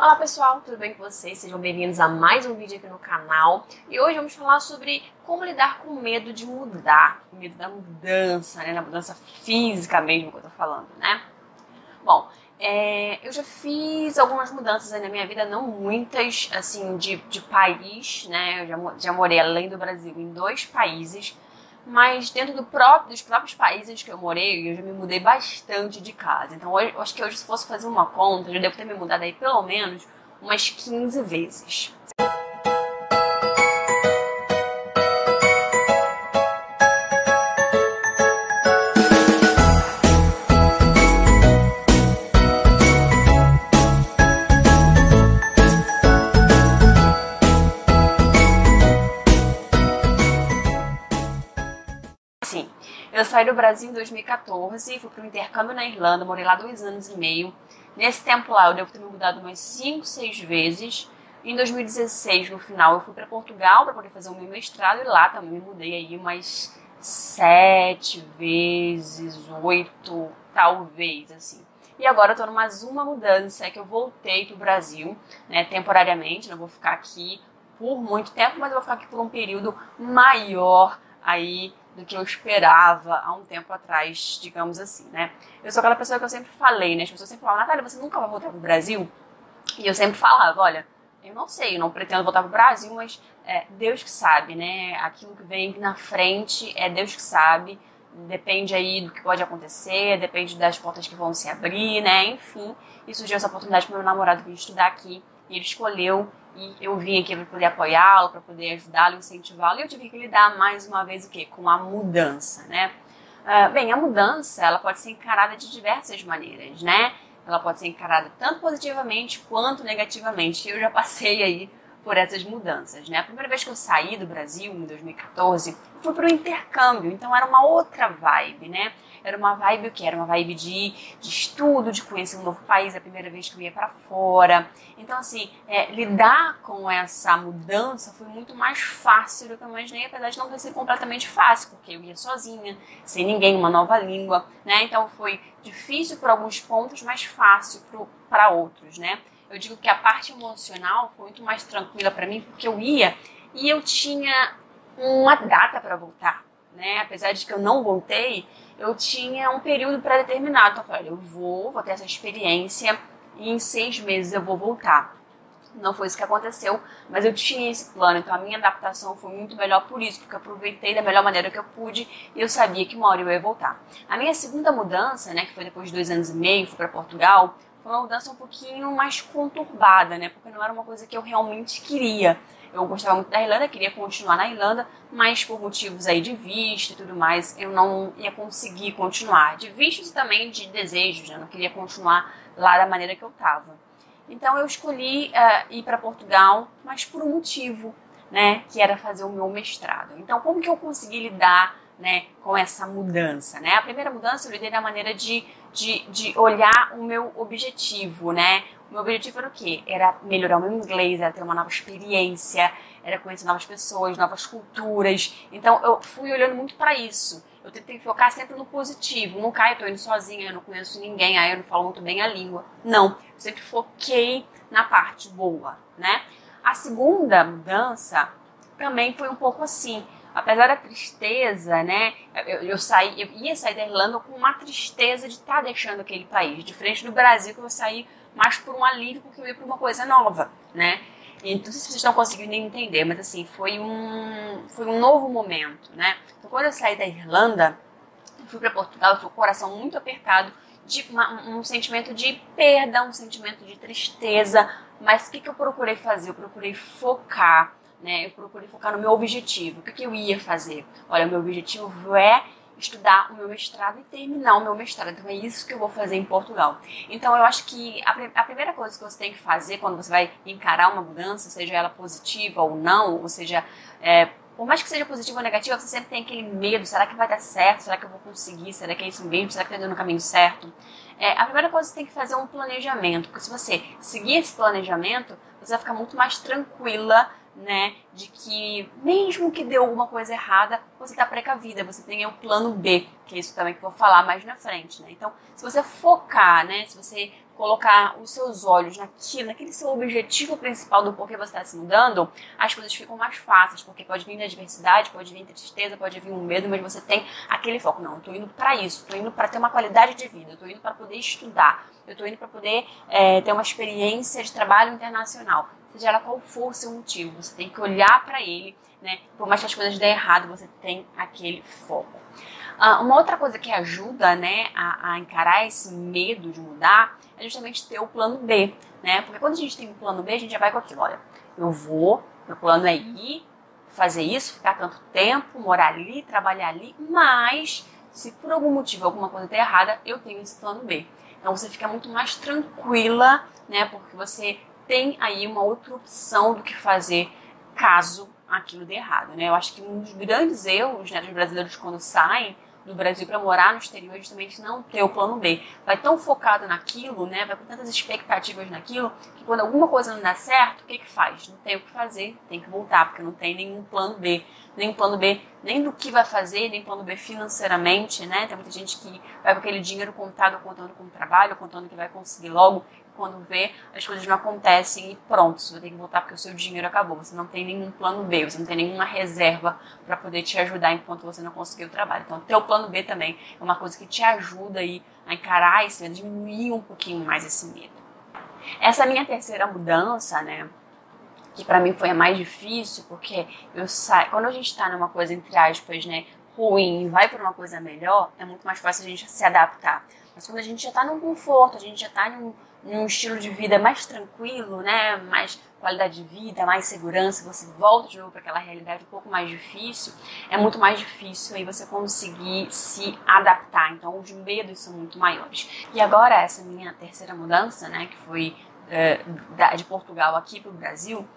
Olá pessoal, tudo bem com vocês? Sejam bem-vindos a mais um vídeo aqui no canal. E hoje vamos falar sobre como lidar com o medo de mudar, o medo da mudança, né? Da mudança física mesmo que eu tô falando, né? Bom, eu já fiz algumas mudanças aí na minha vida, não muitas, assim, de país, né? Eu já morei além do Brasil em 2 países, mas dentro dos próprios países que eu morei, eu já me mudei bastante de casa. Então, eu acho que hoje, se fosse fazer uma conta, eu já devo ter me mudado aí pelo menos umas 15 vezes. Sim, eu saí do Brasil em 2014, fui para o intercâmbio na Irlanda, morei lá 2 anos e meio. Nesse tempo lá eu devo ter me mudado umas 5, 6 vezes. Em 2016, no final, eu fui para Portugal para poder fazer o meu mestrado e lá também me mudei aí umas 7 vezes, 8, talvez, assim. E agora eu tô numa uma mudança, é que eu voltei pro Brasil, né, temporariamente, não vou ficar aqui por muito tempo, mas eu vou ficar aqui por um período maior aí do que eu esperava há um tempo atrás, digamos assim, né? Eu sou aquela pessoa que eu sempre falei, né? As pessoas sempre falam, Natália, você nunca vai voltar pro Brasil? E eu sempre falava, olha, eu não sei, eu não pretendo voltar pro Brasil, mas Deus que sabe, né? Aquilo que vem na frente é Deus que sabe. Depende aí do que pode acontecer, depende das portas que vão se abrir, né? Enfim, e surgiu essa oportunidade para meu namorado vir estudar aqui, e ele escolheu, e eu vim aqui para poder apoiá-lo, para poder ajudá-lo, incentivá-lo, e eu tive que lidar mais uma vez o quê? Com a mudança, né? Bem, a mudança, ela pode ser encarada de diversas maneiras, né? Ela pode ser encarada tanto positivamente quanto negativamente. Eu já passei aí por essas mudanças, né? A primeira vez que eu saí do Brasil, em 2014, eu fui para o intercâmbio, então era uma outra vibe, né? Era uma vibe o quê? Era uma vibe de estudo, de conhecer um novo país, a primeira vez que eu ia para fora. Então, assim, lidar com essa mudança foi muito mais fácil do que eu imaginei, apesar de não ter sido completamente fácil, porque eu ia sozinha, sem ninguém, uma nova língua, né? Então foi difícil por alguns pontos, mas fácil para outros, né? Eu digo que a parte emocional foi muito mais tranquila para mim, porque eu ia e eu tinha uma data para voltar, né? Apesar de que eu não voltei, eu tinha um período pré-determinado. Então eu falei, eu vou ter essa experiência e em 6 meses eu vou voltar. Não foi isso que aconteceu, mas eu tinha esse plano, então a minha adaptação foi muito melhor por isso, porque eu aproveitei da melhor maneira que eu pude e eu sabia que uma hora eu ia voltar. A minha segunda mudança, né, que foi depois de 2 anos e meio, fui para Portugal, foi uma mudança um pouquinho mais conturbada, né, porque não era uma coisa que eu realmente queria. Eu gostava muito da Irlanda, queria continuar na Irlanda, mas por motivos aí de visto e tudo mais, eu não ia conseguir continuar. De vistos e também de desejos, né, eu não queria continuar lá da maneira que eu estava. Então eu escolhi ir para Portugal, mas por um motivo, né, que era fazer o meu mestrado. Então como que eu consegui lidar, né, com essa mudança, né? A primeira mudança eu lidei da maneira de olhar o meu objetivo, né? O meu objetivo era o quê? Era melhorar o meu inglês, era ter uma nova experiência, era conhecer novas pessoas, novas culturas. Então eu fui olhando muito para isso. Eu tentei focar sempre no positivo. Nunca, eu tô indo sozinha, eu não conheço ninguém, eu não falo muito bem a língua. Não, eu sempre foquei na parte boa, né? A segunda mudança também foi um pouco assim. Apesar da tristeza, né? Eu ia sair da Irlanda com uma tristeza de estar deixando aquele país. Diferente do Brasil, que eu saí mais por um alívio, porque eu ia para uma coisa nova, né? Então, não sei se vocês estão conseguindo nem entender, mas assim, foi um novo momento, né? Então, quando eu saí da Irlanda, eu fui para Portugal, eu fui com o coração muito apertado, um sentimento de perda, um sentimento de tristeza. Mas o que eu procurei fazer? Eu procurei focar, né? Eu procurei focar no meu objetivo. O que eu ia fazer? Olha, o meu objetivo é estudar o meu mestrado e terminar o meu mestrado. Então é isso que eu vou fazer em Portugal. Então eu acho que a primeira coisa que você tem que fazer quando você vai encarar uma mudança, seja ela positiva ou não, ou seja, por mais que seja positiva ou negativa, você sempre tem aquele medo, será que vai dar certo? Será que eu vou conseguir? Será que é isso mesmo? Será que está indo no caminho certo? A primeira coisa que você tem que fazer é um planejamento, porque se você seguir esse planejamento, você vai ficar muito mais tranquila, né, de que mesmo que dê alguma coisa errada, você está precavida, você tem o plano B, que é isso também que eu vou falar mais na frente, né? Então, se você focar, né, se você colocar os seus olhos naquele seu objetivo principal do porquê você está se mudando, as coisas ficam mais fáceis, porque pode vir adversidade, pode vir tristeza, pode vir um medo, mas você tem aquele foco. Não, eu tô indo para isso, tô indo para ter uma qualidade de vida, eu tô indo para poder estudar, eu tô indo para poder ter uma experiência de trabalho internacional. Seja ela qual for o seu motivo, você tem que olhar para ele, né? Por mais que as coisas dêem errado, você tem aquele foco. Uma outra coisa que ajuda, né, a encarar esse medo de mudar é justamente ter o plano B, né? Porque quando a gente tem um plano B, a gente já vai com aquilo, olha, meu plano é ir, fazer isso, ficar tanto tempo, morar ali, trabalhar ali, mas se por algum motivo alguma coisa der errada, eu tenho esse plano B. Então você fica muito mais tranquila, né? Porque você tem aí uma outra opção do que fazer caso aquilo dê errado, né? Eu acho que um dos grandes erros, né, dos brasileiros quando saem do Brasil para morar no exterior é justamente não ter o plano B. Vai tão focado naquilo, né? Vai com tantas expectativas naquilo, que quando alguma coisa não dá certo, o que faz? Não tem o que fazer, tem que voltar, porque não tem nenhum plano B. Nem plano B, nem do que vai fazer, nem plano B financeiramente, né? Tem muita gente que vai com aquele dinheiro contado, contando com o trabalho, contando que vai conseguir logo, quando vê, as coisas não acontecem e pronto, você vai ter que voltar porque o seu dinheiro acabou. Você não tem nenhum plano B, você não tem nenhuma reserva para poder te ajudar enquanto você não conseguir o trabalho. Então, ter o plano B também é uma coisa que te ajuda aí a encarar esse medo, diminuir um pouquinho mais esse medo. Essa minha terceira mudança, né, que para mim foi a mais difícil, porque quando a gente tá numa coisa, entre aspas, né, ruim e vai para uma coisa melhor, é muito mais fácil a gente se adaptar. Mas quando a gente já tá num conforto, a gente já tá num estilo de vida mais tranquilo, né, mais qualidade de vida, mais segurança, você volta de novo para aquela realidade um pouco mais difícil, é muito mais difícil aí você conseguir se adaptar. Então os medos são muito maiores. E agora essa minha terceira mudança, né, que foi de Portugal aqui para o Brasil,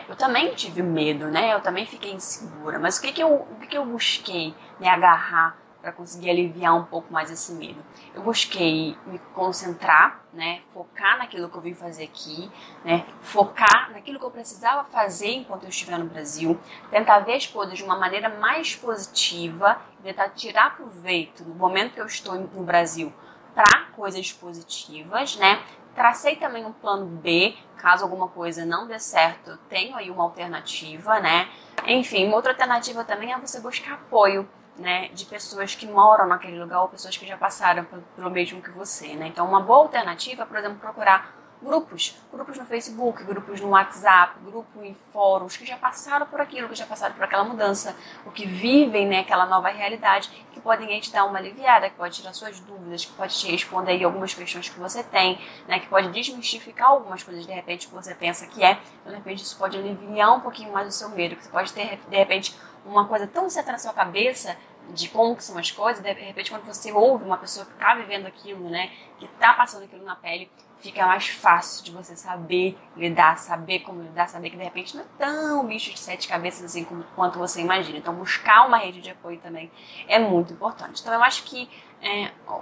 eu também tive medo, né? Eu também fiquei insegura. Mas o que eu busquei, né, agarrar para conseguir aliviar um pouco mais esse medo? Eu busquei me concentrar, né, focar naquilo que eu vim fazer aqui, né, focar naquilo que eu precisava fazer enquanto eu estiver no Brasil, tentar ver as coisas de uma maneira mais positiva, tentar tirar proveito no momento que eu estou no Brasil para coisas positivas, né? Tracei também um plano B, caso alguma coisa não dê certo, eu tenho aí uma alternativa, né? Enfim, uma outra alternativa também é você buscar apoio, né, de pessoas que moram naquele lugar ou pessoas que já passaram pelo mesmo que você, né? Então, uma boa alternativa é, por exemplo, procurar grupos no Facebook, grupos no WhatsApp, grupos em fóruns que já passaram por aquilo, que já passaram por aquela mudança, ou que vivem, né, aquela nova realidade, que podem aí te dar uma aliviada, que pode tirar suas dúvidas, que pode te responder aí algumas questões que você tem, né, que pode desmistificar algumas coisas de repente que você pensa que então, de repente isso pode aliviar um pouquinho mais o seu medo, que você pode ter de repente uma coisa tão certa na sua cabeça de como que são as coisas, de repente quando você ouve uma pessoa que está vivendo aquilo, né, que está passando aquilo na pele, fica mais fácil de você saber lidar, saber como lidar, saber que de repente não é tão bicho de 7 cabeças assim quanto você imagina. Então buscar uma rede de apoio também é muito importante. Então eu acho que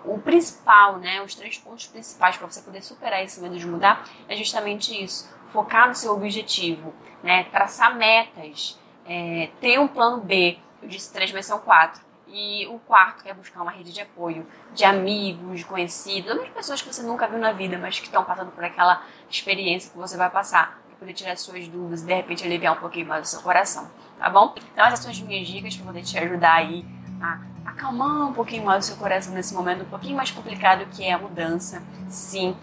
o principal, né, os 3 pontos principais para você poder superar esse medo de mudar é justamente isso. Focar no seu objetivo, né, traçar metas, ter um plano B. Eu disse 3, mas são 4. E o quarto que é buscar uma rede de apoio, de amigos, de conhecidos, outras pessoas que você nunca viu na vida, mas que estão passando por aquela experiência que você vai passar, para poder tirar suas dúvidas e de repente aliviar um pouquinho mais o seu coração, tá bom? Então essas são as minhas dicas para poder te ajudar aí a acalmar um pouquinho mais o seu coração nesse momento um pouquinho mais complicado que é a mudança. Sim,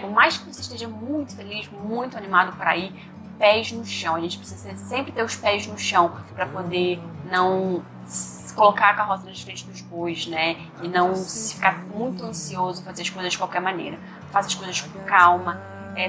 por mais que você esteja muito feliz, muito animado para ir, pés no chão. A gente precisa sempre ter os pés no chão para poder não colocar a carroça na frente dos bois, né? E não ficar muito ansioso, fazer as coisas de qualquer maneira. Faça as coisas com calma,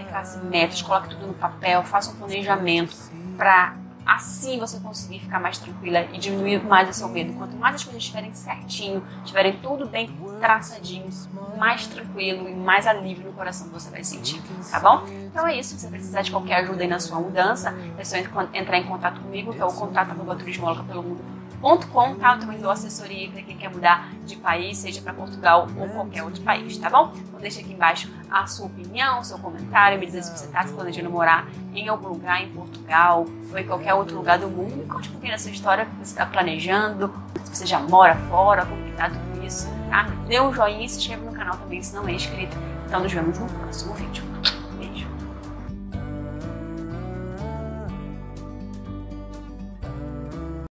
trace metas, coloque tudo no papel, faça um planejamento para assim você conseguir ficar mais tranquila e diminuir mais o seu medo. Quanto mais as coisas estiverem certinho, estiverem tudo bem traçadinho, mais tranquilo e mais alívio no coração você vai sentir, tá bom? Então é isso, se você precisar de qualquer ajuda aí na sua mudança, é só entrar em contato comigo, que é o contato@turismolocapelomundo.com, tá? Eu também dou assessoria para quem quer mudar de país, seja para Portugal ou qualquer outro país, tá bom? Então deixa aqui embaixo a sua opinião, o seu comentário, me dizer se você está se planejando morar em algum lugar em Portugal ou em qualquer outro lugar do mundo. Me conte um pouquinho da sua história, o que você está planejando, se você já mora fora, como que tá tudo isso, tá? Dê um joinha e se inscreva no canal também se não é inscrito. Então nos vemos no próximo vídeo.